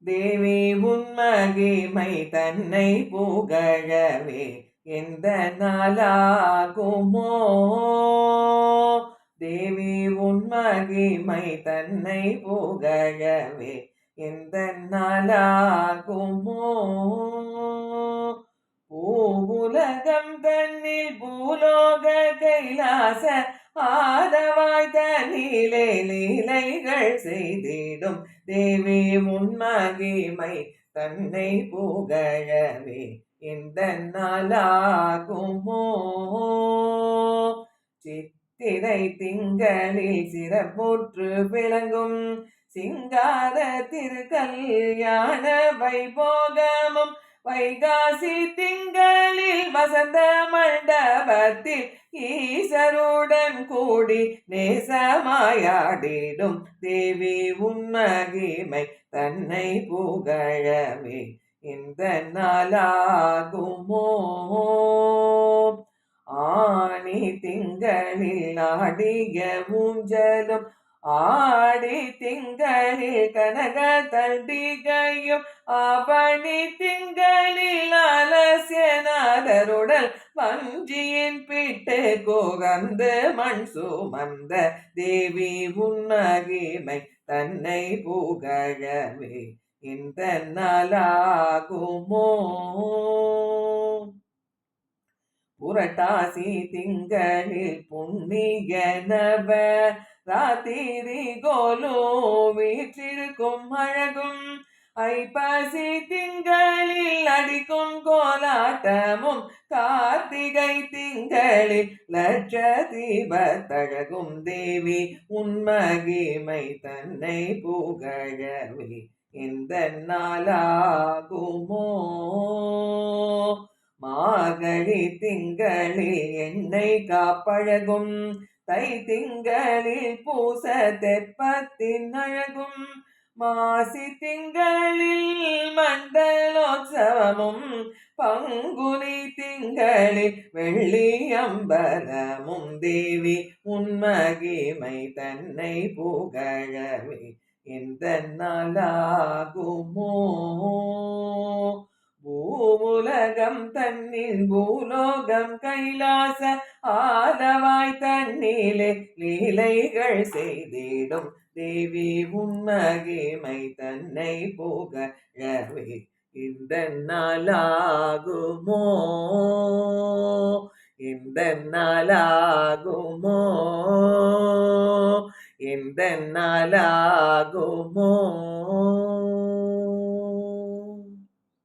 தேவி உன் மகிமை தன்னை புகழவே எந்த நாளாகுமோ? தேவி உன் மகிமை தன்னை புகழவே எந்த நாளாகுமோ? பூவுலகம் தன்னில் பூலோக கைலாச ஆதவாய் தன்னிலே லீலைகள் செய்திடும் தேவி உன் மகிமை தன்னை புகழவே இந்த நாளாகுமோ? சித்திரை திங்களில் சிறப்புற்று விளங்கும் சிங்கார திருக்கல்யாண வைபோகமும் வைகாசி திங்களில் வசந்த மண்டபத்தில் ஈசருடன் கூடி நேசமாயாடிடும் தேவி உன் மகிமை தன்னை புகழவே இந்த நாளாகுமோ? ஆணி திங்களில் ஆடிய ஊஞ்சலும் ஆடி திங்களில் கனக தண்டிகையும் ஆவணி திங்களில் ஆலசியநாதருடல் வஞ்சியின் பிட்டு கோகந்து மண் சுமந்த தேவி உன் மகிமை தன்னை புகழவே இந்த நாளாகுமோ? புரட்டாசி திங்களில் புண்ணிய நவ ராத்திரி கோலோ வீற்றிருக்கும் அழகும் ஐப்பசி திங்களில் அடிக்கும் கோலாட்டமும் கார்த்திகை திங்களில் லட்ச தீபத்தழகும் தேவி உன் மகிமை தன்னை புகழவே இந்த நாளாகுமோ? மார்கழி திங்களில் எண்ணெய் காப்பழகும் தை திங்களில் பூச தெப்பத்தின் அழகும் மாசி திங்களில் மண்டலோற்சவமும் பங்குனி திங்களில் வெள்ளி அம்பலமும் தேவி உன் மகிமை தன்னை புகழவே இந்த நாளாகுமோ? பூவுலகம் தன்னில் பூலோகம் கைலாச ஆதவாய் தன்னிலே லீலைகள் செய்திடும் தேவி உன் மகிமை தன்னை புகழவே இந்த நாளாகுமோ? இந்த நாளாகுமோ? இந்த நாளாகுமோ?